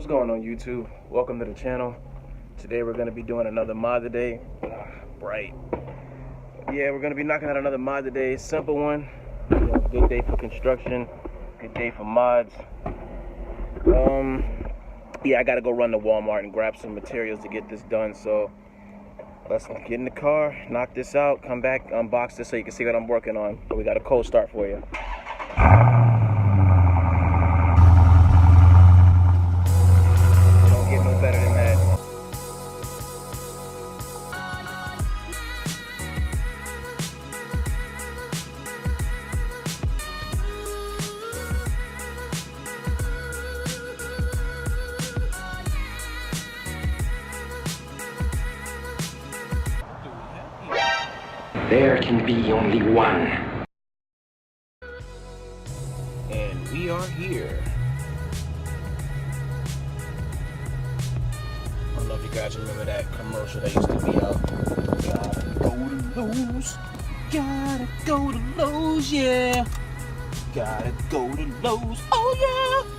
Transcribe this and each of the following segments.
What's going on, YouTube? Welcome to the channel. Today we're going to be doing another mod today. Bright. Yeah, we're going to be knocking out another mod today. Simple one. Good day for construction. Good day for mods. Yeah, I got to go run to Walmart and grab some materials to get this done. So let's get in the car, knock this out, come back, unbox this so you can see what I'm working on. But we got a cold start for you. Better than that. There can be only one. And we are here. I don't know if you guys remember that commercial that used to be out. Gotta go to Lowe's. Gotta go to Lowe's, yeah. Gotta go to Lowe's, oh yeah.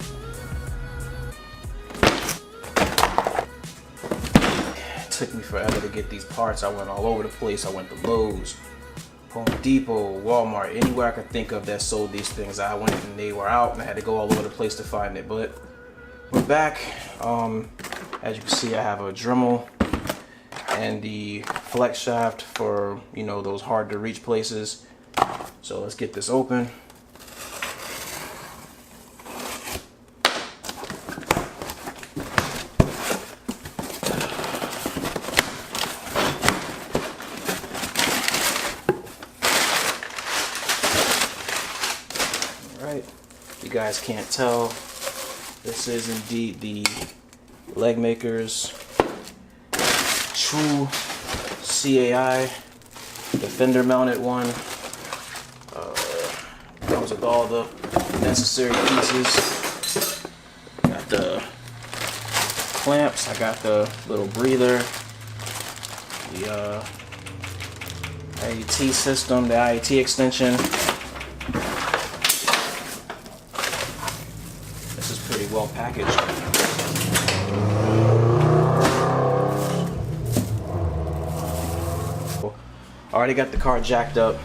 It took me forever to get these parts. I went all over the place. I went to Lowe's, Home Depot, Walmart, anywhere I could think of that sold these things. I went and they were out and I had to go all over the place to find it. But we're back. As you can see, I have a Dremel and the flex shaft for, you know, those hard to reach places. So let's get this open. All right, you guys can't tell, this is indeed the Legmaker's true CAI, the fender mounted one. Comes with all the necessary pieces. Got the clamps, I got the little breather, the IET system, the IET extension. This is pretty well packaged. Already got the car jacked up,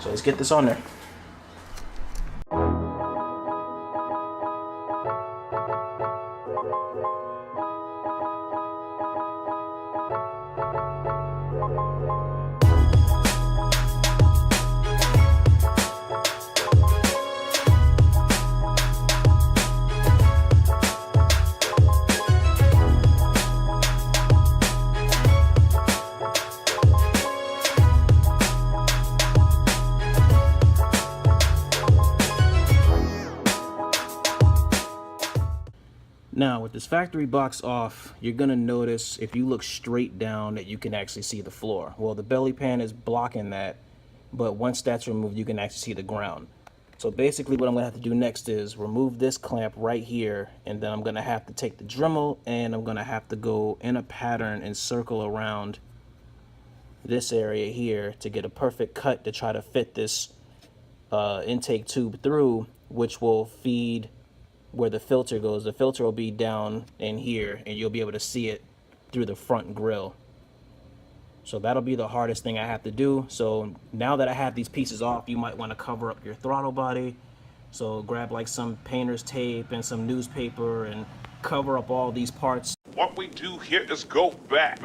so let's get this on there. Now with this factory box off, you're gonna notice if you look straight down that you can actually see the floor. Well, the belly pan is blocking that, but once that's removed, you can actually see the ground. So basically what I'm gonna have to do next is remove this clamp right here, and then I'm gonna have to take the Dremel and I'm gonna have to go in a pattern and circle around this area here to get a perfect cut to try to fit this intake tube through, which will feed where the filter goes. The filter will be down in here and you'll be able to see it through the front grille. So that'll be the hardest thing I have to do. So now that I have these pieces off, you might want to cover up your throttle body. So grab like some painter's tape and some newspaper and cover up all these parts. What we do here is go back.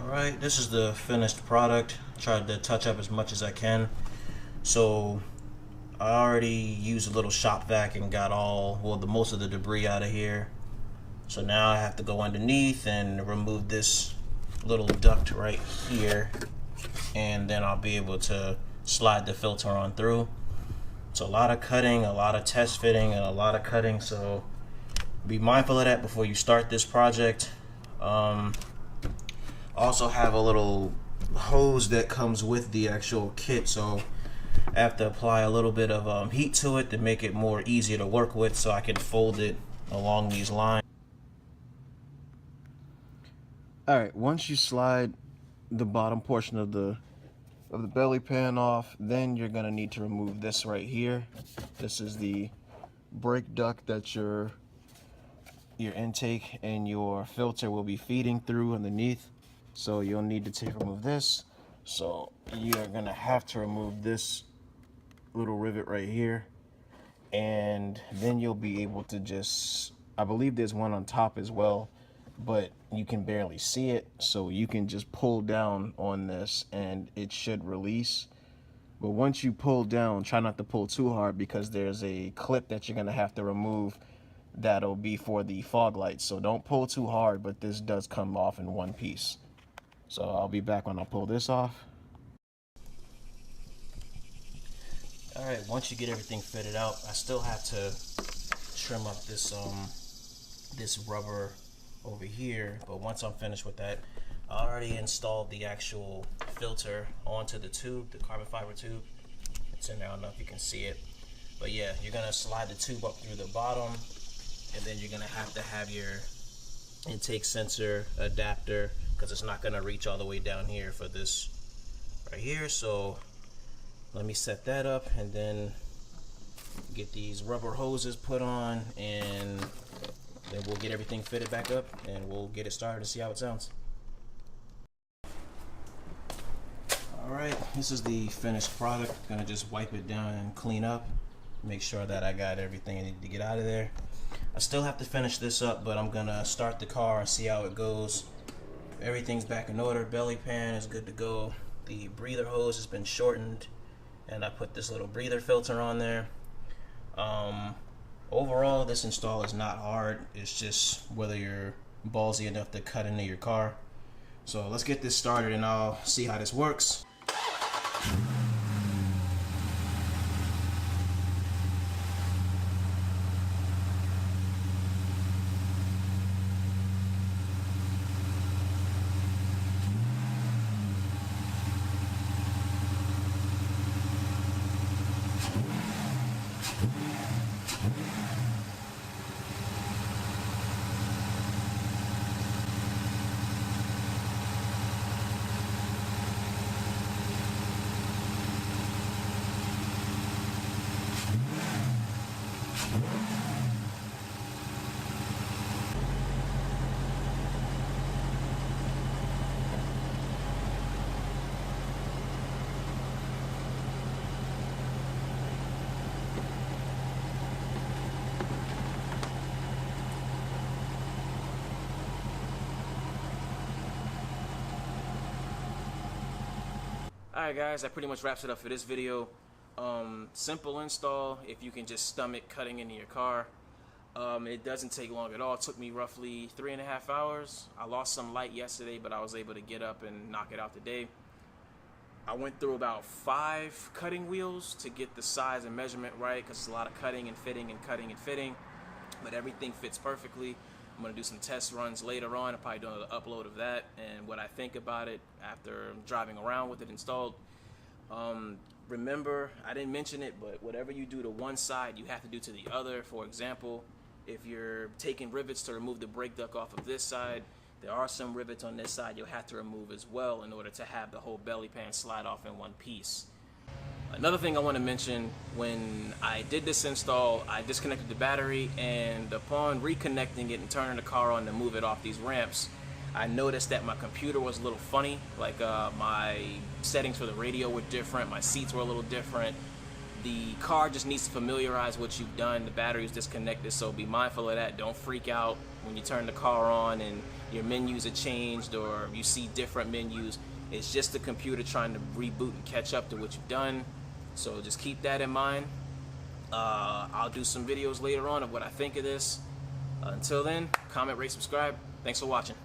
Alright, this is the finished product. Tried to touch up as much as I can. So I already used a little shop vac and got most of the debris out of here. So now I have to go underneath and remove this little duct right here, and then I'll be able to slide the filter on through. It's a lot of cutting, a lot of test fitting, and a lot of cutting, so be mindful of that before you start this project. Also have a little hose that comes with the actual kit, so I have to apply a little bit of heat to it to make it more easier to work with, so I can fold it along these lines. Alright, once you slide the bottom portion of the belly pan off, then you're gonna need to remove this right here. This is the brake duct that your intake and your filter will be feeding through underneath. So you'll need to remove this. So you're gonna have to remove this little rivet right here, and then you'll be able to just, I believe there's one on top as well, but you can barely see it, so you can just pull down on this and it should release. But once you pull down, try not to pull too hard, because there's a clip that you're gonna have to remove that'll be for the fog lights. So don't pull too hard, but this does come off in one piece. So I'll be back when I pull this off. Alright, once you get everything fitted out, I still have to trim up this this rubber over here, but once I'm finished with that, I already installed the actual filter onto the tube, the carbon fiber tube. It's in there, I don't know if you can see it. But yeah, you're gonna slide the tube up through the bottom, and then you're gonna have to have your intake sensor adapter, because it's not gonna reach all the way down here for this right here. So let me set that up, and then get these rubber hoses put on, and then we'll get everything fitted back up and we'll get it started to see how it sounds. Alright, this is the finished product. I'm gonna just wipe it down and clean up, make sure that I got everything I need to get out of there. I still have to finish this up, but I'm gonna start the car and see how it goes. Everything's back in order, belly pan is good to go. The breather hose has been shortened, and I put this little breather filter on there. Overall, this install is not hard. It's just whether you're ballsy enough to cut into your car. So let's get this started and I'll see how this works. Alright guys, that pretty much wraps it up for this video. Simple install if you can just stomach cutting into your car. It doesn't take long at all. It took me roughly 3.5 hours. I lost some light yesterday, but I was able to get up and knock it out today. I went through about 5 cutting wheels to get the size and measurement right, because it's a lot of cutting and fitting and cutting and fitting, but everything fits perfectly. I'm going to do some test runs later on. I'll probably do an upload of that and what I think about it after driving around with it installed. Remember, I didn't mention it, but whatever you do to one side, you have to do to the other. For example, if you're taking rivets to remove the brake duct off of this side, there are some rivets on this side you'll have to remove as well in order to have the whole belly pan slide off in one piece. Another thing I want to mention, when I did this install, I disconnected the battery, and upon reconnecting it and turning the car on to move it off these ramps, I noticed that my computer was a little funny. Like my settings for the radio were different, my seats were a little different, The car just needs to familiarize what you've done. The battery is disconnected, so be mindful of that. Don't freak out when you turn the car on and your menus are changed or you see different menus. It's just the computer trying to reboot and catch up to what you've done. So just keep that in mind. I'll do some videos later on of what I think of this. Until then, comment, rate, subscribe. Thanks for watching.